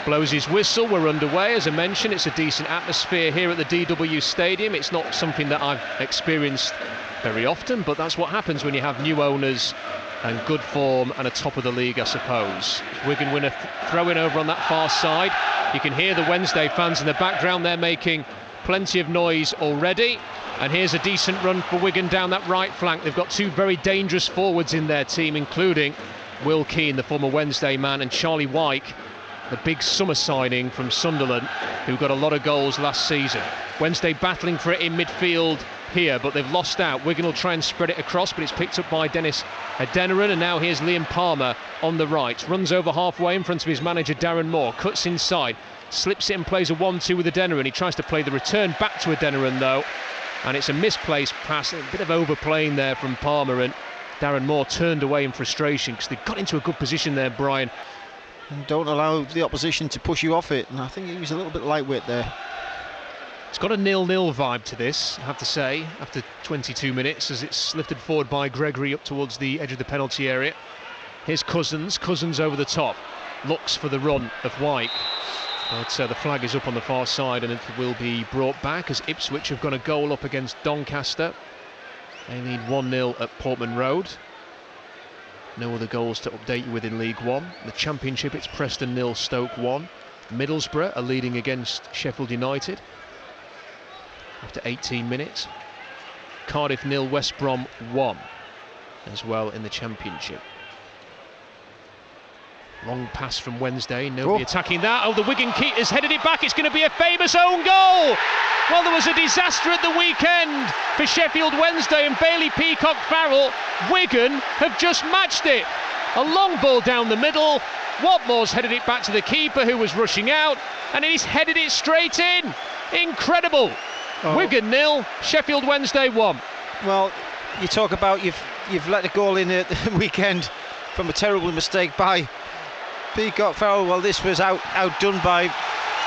Blows his whistle, we're underway. As I mentioned, it's a decent atmosphere here at the DW Stadium. It's not something that I've experienced very often, but that's what happens when you have new owners and good form and a top of the league, I suppose. Wigan winner throwing over on that far side. You can hear the Wednesday fans in the background. They're making plenty of noise already. And here's a decent run for Wigan down that right flank. They've got two very dangerous forwards in their team, including Will Keane, the former Wednesday man, and Charlie Wyke, the big summer signing from Sunderland, who got a lot of goals last season. Wednesday battling for it in midfield here, but they've lost out. Wigan will try and spread it across, but it's picked up by Dennis Adeniran, and now here's Liam Palmer on the right. Runs over halfway in front of his manager Darren Moore, cuts inside, slips it and plays a 1-2 with Adeniran. He tries to play the return back to Adeniran though, and it's a misplaced pass, a bit of overplaying there from Palmer, and Darren Moore turned away in frustration because they got into a good position there, Brian. And don't allow the opposition to push you off it, and I think he was a little bit lightweight there. It's got a 0-0 vibe to this, I have to say, after 22 minutes, as it's lifted forward by Gregory up towards the edge of the penalty area. Here's Cousins over the top, looks for the run of Wyke, but the flag is up on the far side and it will be brought back as Ipswich have got a goal up against Doncaster. They lead 1-0 at Portman Road. No other goals to update you with in League One. The Championship, it's Preston 0, Stoke 1. Middlesbrough are leading against Sheffield United after 18 minutes. Cardiff 0, West Brom 1 as well in the Championship. Long pass from Wednesday, nobody attacking that. Oh, the Wigan keeper has headed it back. It's going to be a famous own goal. Well, there was a disaster at the weekend for Sheffield Wednesday and Bailey Peacock-Farrell. Wigan have just matched it. A long ball down the middle. Watmore's headed it back to the keeper who was rushing out, and he's headed it straight in. Incredible. Wigan 0, Sheffield Wednesday 1. Well, you talk about you've let a goal in at the weekend from a terrible mistake by Peacock-Farrell. Well, this was outdone by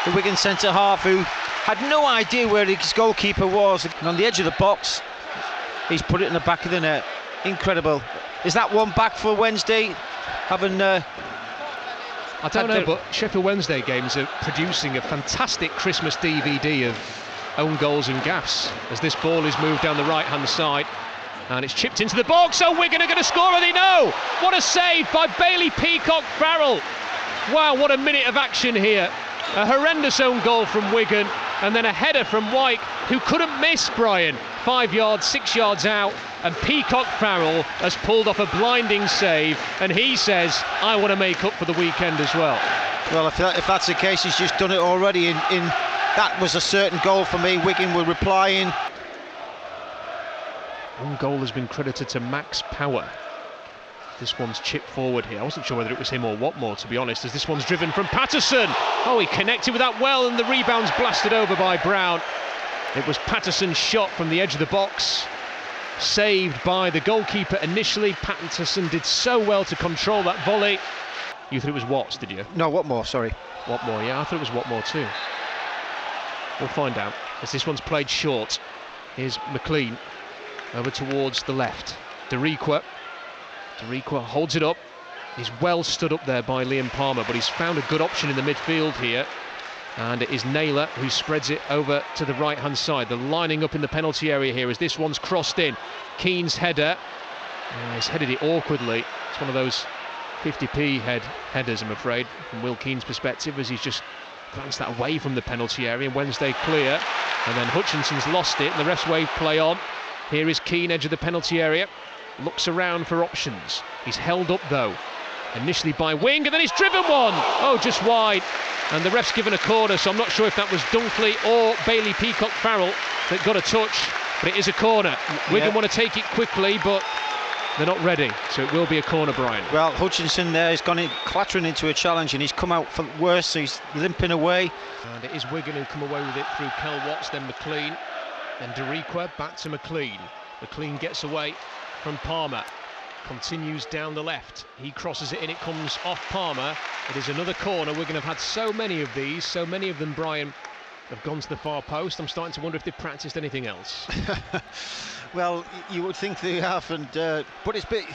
the Wigan centre-half, who had no idea where his goalkeeper was. And on the edge of the box, he's put it in the back of the net. Incredible. Is that one back for Wednesday? Having I don't know, but Sheffield Wednesday games are producing a fantastic Christmas DVD of own goals and gaffes as this ball is moved down the right-hand side. And it's chipped into the box. Oh, Wigan are going to score, are they? No! What a save by Bailey Peacock-Farrell. Wow, what a minute of action here. A horrendous own goal from Wigan, and then a header from Wyke, who couldn't miss, Brian. 5 yards, 6 yards out, and Peacock-Farrell has pulled off a blinding save, and he says, I want to make up for the weekend as well. Well, if that's the case, he's just done it already. That was a certain goal for me. Wigan were replying. One goal has been credited to Max Power. This one's chipped forward here. I wasn't sure whether it was him or Watmore, to be honest, as this one's driven from Patterson. Oh, he connected with that well, and the rebound's blasted over by Brown. It was Patterson's shot from the edge of the box, saved by the goalkeeper initially. Patterson did so well to control that volley. You thought it was Watts, did you? No, Watmore, sorry. Watmore, yeah, I thought it was Watmore too. We'll find out, as this one's played short. Here's McLean over towards the left. Deriqua holds it up. He's well stood up there by Liam Palmer, but he's found a good option in the midfield here. And it is Naylor who spreads it over to the right-hand side. They're lining up in the penalty area here as this one's crossed in. Keane's header. He's headed it awkwardly. It's one of those 50p headers, I'm afraid, from Will Keane's perspective, as he's just glanced that away from the penalty area. Wednesday clear, and then Hutchinson's lost it, and the refs wave play on. Here is Keane, edge of the penalty area, looks around for options. He's held up though, initially by Wing, and then he's driven one. Oh, just wide, and the ref's given a corner, so I'm not sure if that was Dunkley or Bailey Peacock-Farrell that got a touch, but it is a corner. Wigan want to take it quickly, but they're not ready, so it will be a corner, Brian. Well, Hutchinson there has gone in, clattering into a challenge, and he's come out for worse, so he's limping away. And it is Wigan who come away with it through Kel Watts, then McLean, then Deriqua, back to McLean. McLean gets away from Palmer, continues down the left. He crosses it in, it comes off Palmer. It is another corner. Wigan have had so many of these, so many of them, Brian, have gone to the far post. I'm starting to wonder if they've practiced anything else. Well, you would think they have, and but it's bit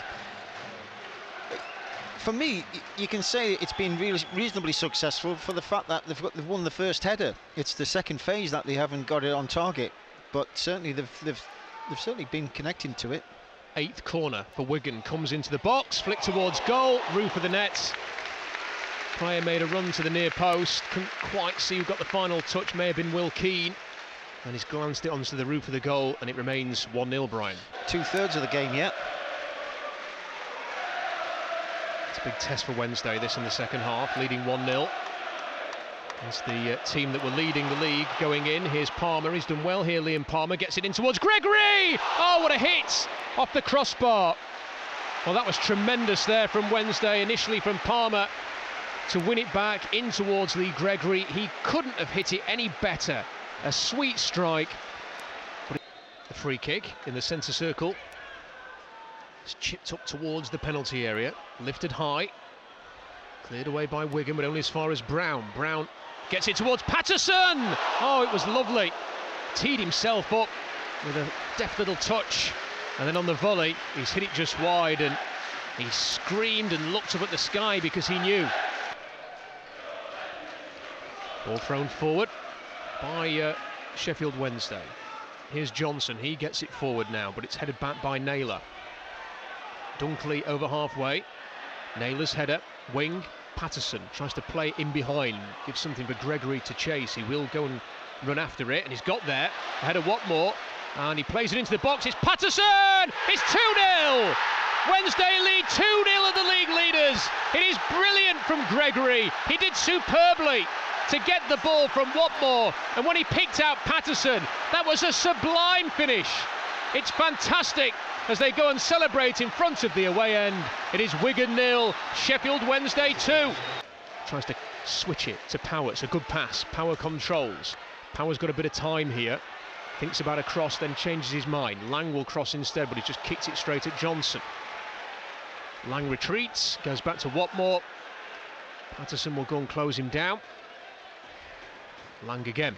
for me, you can say it's been reasonably successful for the fact that they've won the first header. It's the second phase that they haven't got it on target, but certainly they've certainly been connecting to it. 8th corner for Wigan comes into the box, flick towards goal, roof of the net. Player made a run to the near post, couldn't quite see who got the final touch, may have been Will Keane, and he's glanced it onto the roof of the goal, and it remains 1-0, Brian. 2/3 of the game yet. It's a big test for Wednesday, this in the second half, leading 1-0. It's the team that were leading the league going in. Here's Palmer, he's done well here, Liam Palmer, gets it in towards Gregory! Oh, what a hit! Off the crossbar. Well, that was tremendous there from Wednesday, initially from Palmer, to win it back in towards Lee Gregory. He couldn't have hit it any better. A sweet strike. But a free kick in the centre circle. It's chipped up towards the penalty area, lifted high. Cleared away by Wigan, but only as far as Brown. Brown gets it towards Patterson! Oh, it was lovely. Teed himself up with a deft little touch. And then on the volley, he's hit it just wide, and he screamed and looked up at the sky because he knew. Ball thrown forward by Sheffield Wednesday. Here's Johnson, he gets it forward now, but it's headed back by Naylor. Dunkley over halfway. Naylor's header, wing, Patterson tries to play in behind, gives something for Gregory to chase. He will go and run after it, and he's got there. Ahead of Watmore, and he plays it into the box. It's Patterson! It's 2-0! Wednesday lead 2-0 at the league leaders. It is brilliant from Gregory. He did superbly to get the ball from Watmore, and when he picked out Patterson, that was a sublime finish. It's fantastic as they go and celebrate in front of the away end. It is Wigan 0, Sheffield Wednesday 2. Tries to switch it to Power. It's a good pass. Power controls. Power's got a bit of time here. Thinks about a cross, then changes his mind. Lang will cross instead, but he just kicks it straight at Johnson. Lang retreats, goes back to Watmore. Patterson will go and close him down. Lang again.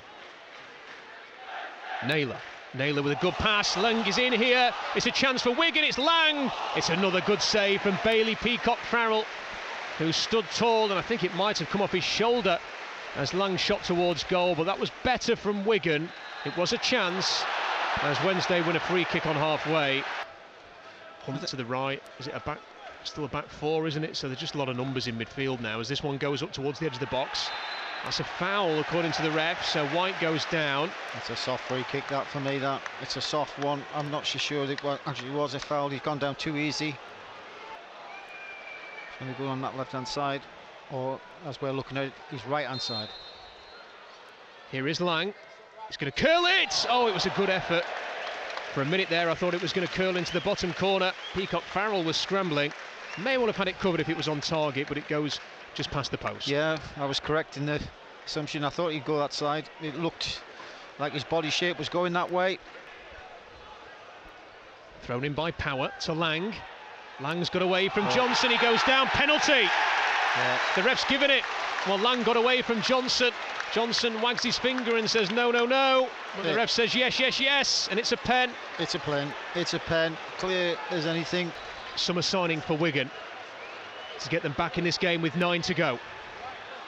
Naylor with a good pass. Lang is in here. It's a chance for Wigan. It's Lang. It's another good save from Bailey Peacock-Farrell, who stood tall, and I think it might have come off his shoulder as Lang shot towards goal, but that was better from Wigan. It was a chance as Wednesday win a free kick on halfway. Hunt to the right. Is it a back? Still a back four, isn't it? So there's just a lot of numbers in midfield now as this one goes up towards the edge of the box. That's a foul according to the ref, so White goes down. It's a soft free kick, that, for me. That it's a soft one. I'm not so sure that it actually was a foul. He's gone down too easy. He's going to go on that left hand side, or as we're looking at it, his right hand side. Here is Lang. He's going to curl it. Oh, it was a good effort. For a minute there I thought it was going to curl into the bottom corner. Peacock-Farrell was scrambling. May well have had it covered if it was on target, but it goes just past the post. Yeah, I was correct in the assumption. I thought he'd go that side. It looked like his body shape was going that way. Thrown in by Power to Lang. Lang's got away from Johnson. He goes down. Penalty. Yeah. The ref's given it. Well, Lang got away from Johnson. Johnson wags his finger and says no, no, no. But the ref says yes, yes, yes, and it's a pen. It's a pen. It's a pen. Clear as anything. Summer signing for Wigan to get them back in this game with 9 to go.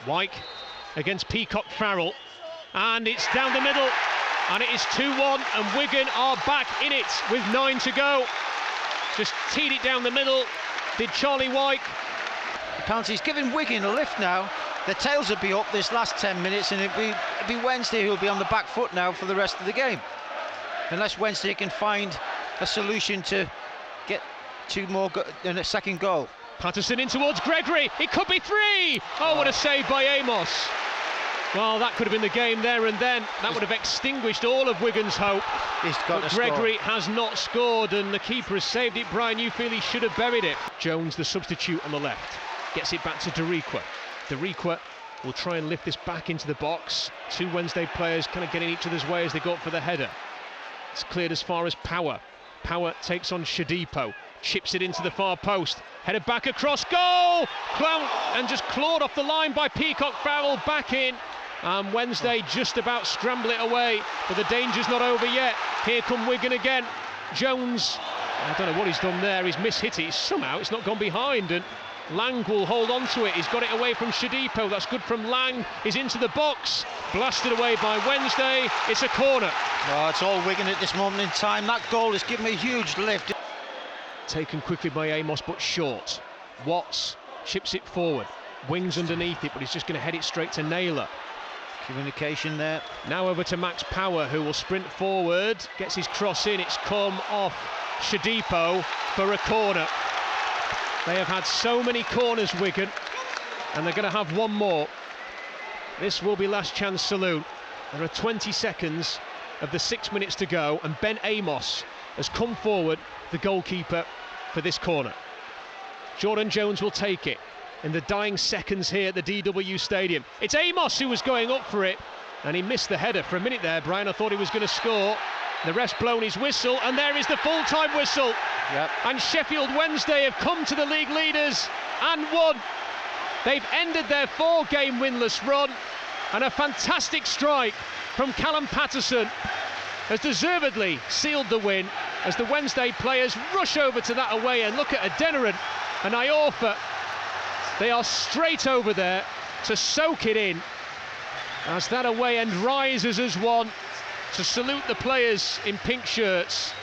Wyke against Peacock-Farrell, and it's down the middle, and it is 2-1, and Wigan are back in it with 9 to go. Just teed it down the middle, did Charlie Wyke. The penalty's giving Wigan a lift now. The tails will be up this last 10 minutes, and it'll be Wednesday who'll be on the back foot now for the rest of the game, unless Wednesday can find a solution to get two more and a second goal. Patterson in towards Gregory. It could be 3. Oh, what a save by Amos. Well, that could have been the game there and then. That would have extinguished all of Wigan's hope. But Gregory has not scored, and the keeper has saved it. Brian, you feel he should have buried it. Jones, the substitute on the left, gets it back to Deriqua. Deriqua will try and lift this back into the box. Two Wednesday players kind of getting each other's way as they go up for the header. It's cleared as far as Power. Power takes on Shadipo, chips it into the far post, headed back across goal, and just clawed off the line by Peacock-Farrell, back in, and Wednesday just about scramble it away, but the danger's not over yet. Here come Wigan again. Jones, I don't know what he's done there, he's mishit it somehow, it's not gone behind, and Lang will hold on to it. He's got it away from Shadipo. That's good from Lang. He's into the box. Blasted away by Wednesday. It's a corner. Oh, it's all Wigan at this moment in time. That goal has given me a huge lift. Taken quickly by Amos, but short. Watts chips it forward. Wings underneath it, but he's just going to head it straight to Naylor. Communication there. Now over to Max Power, who will sprint forward. Gets his cross in. It's come off Shadipo for a corner. They have had so many corners, Wigan, and they're going to have one more. This will be last chance saloon. There are 20 seconds of the 6 minutes to go, and Ben Amos has come forward, the goalkeeper, for this corner. Jordan Jones will take it in the dying seconds here at the DW Stadium. It's Amos who was going up for it, and he missed the header for a minute there, Brian. I thought he was going to score. The ref's blown his whistle, and there is the full-time whistle. Yep. And Sheffield Wednesday have come to the league leaders and won. They've ended their 4-game winless run, and a fantastic strike from Callum Patterson has deservedly sealed the win as the Wednesday players rush over to that away end. Look at Adeniran and Iorfa. They are straight over there to soak it in as that away end rises as one to salute the players in pink shirts.